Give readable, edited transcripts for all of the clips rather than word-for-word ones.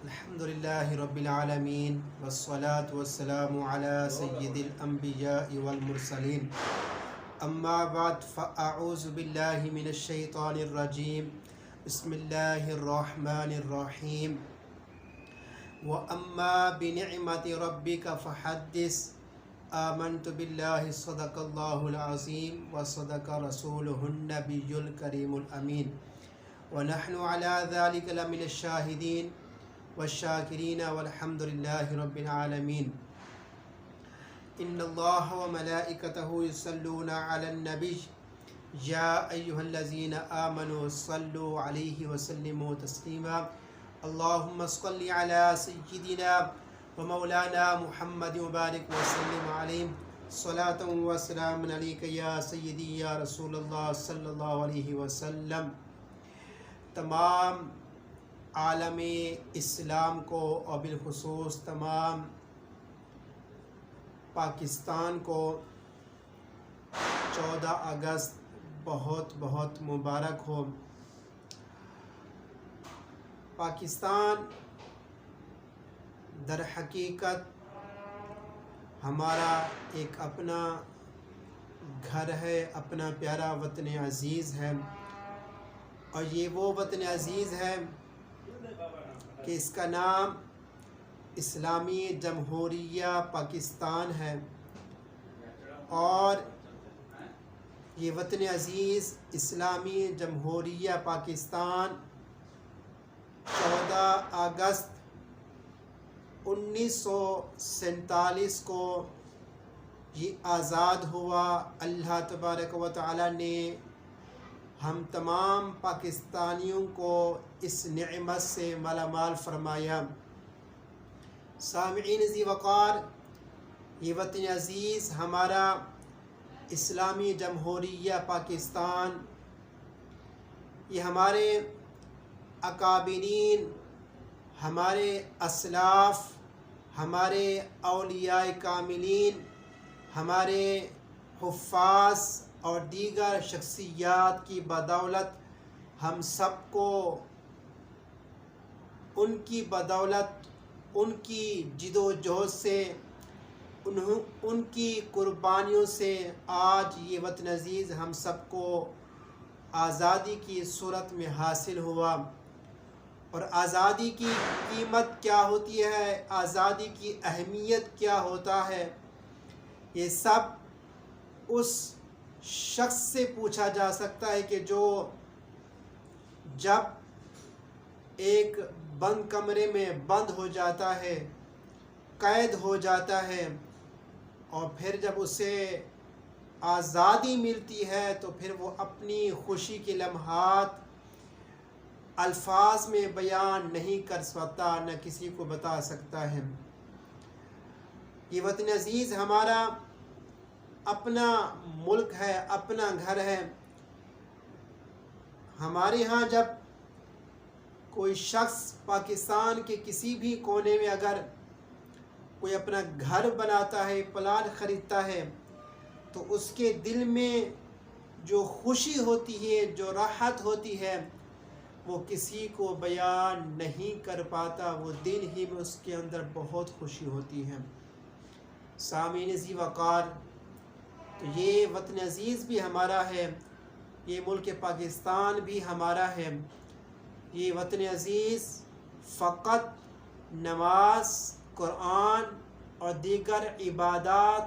الحمد لله رب العالمين والصلاة والسلام على سيد الأنبياء والمرسلين أما بعد فأعوذ بالله من الشيطان الرجيم بسم الله الرحمن الرحيم وأما بنعمة ربك فحدث آمنت بالله صدق الله العظيم وصدق رسوله النبي الكريم الأمين ونحن على ذلك لمن الشاهدين والشاكرين والحمد لله رب العالمين إن الله وملائكته يصلون على النبي يا أيها الذين آمنوا صلوا عليه وسلموا تسليما اللهم صل على سيدنا ومولانا محمد مبارك وسلم عليه صلاة وسلام عليك يا سيدي يا رسول الله صلی اللہ علیہ وسلم۔ تمام عالم اسلام کو اور بالخصوص تمام پاکستان کو 14 اگست بہت بہت مبارک ہو۔ پاکستان در حقیقت ہمارا ایک اپنا گھر ہے، اپنا پیارا وطن عزیز ہے، اور یہ وہ وطن عزیز ہے کہ اس کا نام اسلامی جمہوریہ پاکستان ہے، اور یہ وطن عزیز اسلامی جمہوریہ پاکستان 14 اگست 1947 کو یہ آزاد ہوا۔ اللہ تبارک و تعالی نے ہم تمام پاکستانیوں کو اس نعمت سے مالا مال فرمایا۔ سامعین ذی وقار، یہ وطن عزیز ہمارا اسلامی جمہوریہ پاکستان، یہ ہمارے اکابرین، ہمارے اسلاف، ہمارے اولیاء کاملین، ہمارے حفاظ اور دیگر شخصیات کی بدولت ہم سب کو ان کی بدولت، ان کی جد و جہد سے، ان کی قربانیوں سے آج یہ وطن عزیز ہم سب کو آزادی کی صورت میں حاصل ہوا۔ اور آزادی کی قیمت کیا ہوتی ہے، آزادی کی اہمیت کیا ہوتا ہے، یہ سب اس شخص سے پوچھا جا سکتا ہے کہ جو جب ایک بند کمرے میں بند ہو جاتا ہے، قید ہو جاتا ہے، اور پھر جب اسے آزادی ملتی ہے تو پھر وہ اپنی خوشی کے لمحات الفاظ میں بیان نہیں کر سکتا، نہ کسی کو بتا سکتا ہے۔ یہ وطن عزیز ہمارا اپنا ملک ہے، اپنا گھر ہے۔ ہمارے ہاں جب کوئی شخص پاکستان کے کسی بھی کونے میں اگر کوئی اپنا گھر بناتا ہے، پلاٹ خریدتا ہے، تو اس کے دل میں جو خوشی ہوتی ہے، جو راحت ہوتی ہے، وہ کسی کو بیان نہیں کر پاتا، وہ دل ہی میں اس کے اندر بہت خوشی ہوتی ہے۔ سامعین ذی وقار، تو یہ وطن عزیز بھی ہمارا ہے، یہ ملک پاکستان بھی ہمارا ہے۔ یہ وطن عزیز فقط نماز، قرآن اور دیگر عبادات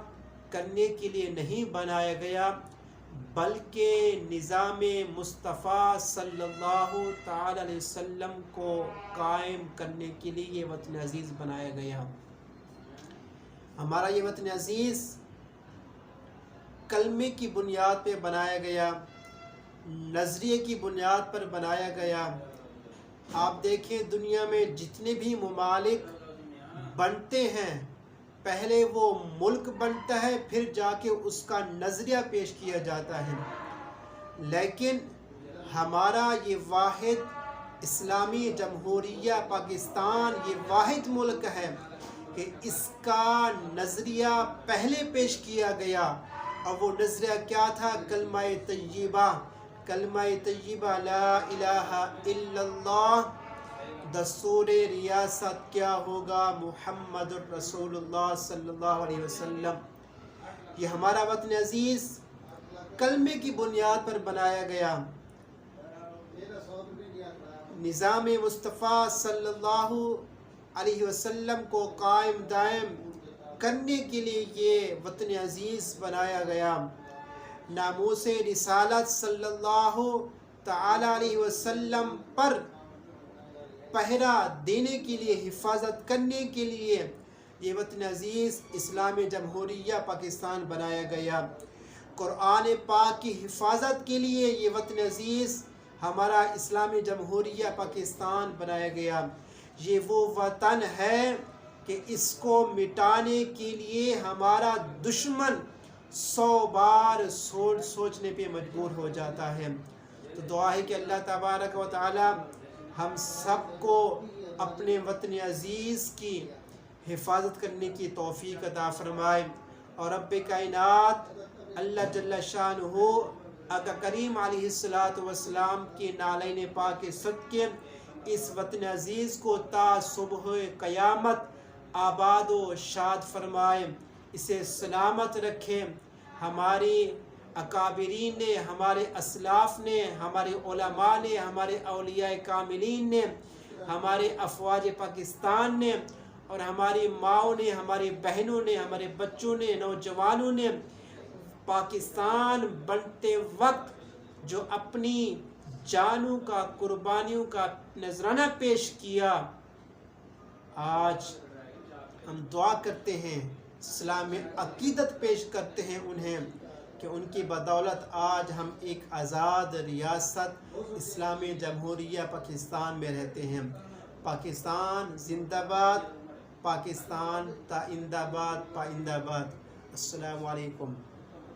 کرنے کے لیے نہیں بنایا گیا، بلکہ نظام مصطفیٰ صلی اللہ تعالی علیہ وسلم کو قائم کرنے کے لیے یہ وطن عزیز بنایا گیا۔ ہمارا یہ وطن عزیز کلمے کی بنیاد پہ بنایا گیا، نظریے کی بنیاد پر بنایا گیا۔ آپ دیکھیں دنیا میں جتنے بھی ممالک بنتے ہیں، پہلے وہ ملک بنتا ہے، پھر جا کے اس کا نظریہ پیش کیا جاتا ہے، لیکن ہمارا یہ واحد اسلامی جمہوریہ پاکستان یہ واحد ملک ہے کہ اس کا نظریہ پہلے پیش کیا گیا، اور وہ نظریہ کیا تھا؟ کلمہ طیبہ، کلمہ طیبہ لا الہ الا اللہ، دستور ریاست کیا ہوگا؟ محمد الرسول اللہ صلی اللہ علیہ وسلم۔ یہ ہمارا وطن عزیز کلمے کی بنیاد پر بنایا گیا، نظام مصطفیٰ صلی اللہ علیہ وسلم کو قائم دائم کرنے کے لیے یہ وطن عزیز بنایا گیا، ناموس رسالت صلی اللہ تعالی علیہ وسلم پر پہرا دینے کے لیے، حفاظت کرنے کے لیے یہ وطن عزیز اسلامی جمہوریہ پاکستان بنایا گیا، قرآن پاک کی حفاظت کے لیے یہ وطن عزیز ہمارا اسلامی جمہوریہ پاکستان بنایا گیا۔ یہ وہ وطن ہے کہ اس کو مٹانے کے لیے ہمارا دشمن 100 بار سوچنے پہ مجبور ہو جاتا ہے۔ تو دعا ہے کہ اللہ تبارک و تعالی ہم سب کو اپنے وطن عزیز کی حفاظت کرنے کی توفیق عطا فرمائے، اور رب کائنات اللہ جل شانہ آقا کریم علیہ السلام کے نالین پاک کے صدقے اس وطن عزیز کو تا صبح قیامت آباد و شاد فرمائے، اسے سلامت رکھے۔ ہماری اکابرین نے، ہمارے اسلاف نے، ہمارے علماء نے، ہمارے اولیاء کاملین نے، ہمارے افواج پاکستان نے، اور ہماری ماؤں نے، ہماری بہنوں نے، ہمارے بچوں نے، نوجوانوں نے پاکستان بنتے وقت جو اپنی جانوں کا، قربانیوں کا نذرانہ پیش کیا، آج ہم دعا کرتے ہیں، اسلام میں عقیدت پیش کرتے ہیں انہیں کہ ان کی بدولت آج ہم ایک آزاد ریاست اسلامی جمہوریہ پاکستان میں رہتے ہیں۔ پاکستان زندہ باد، پاکستان تا آباد پائندہ باد۔ السلام علیکم۔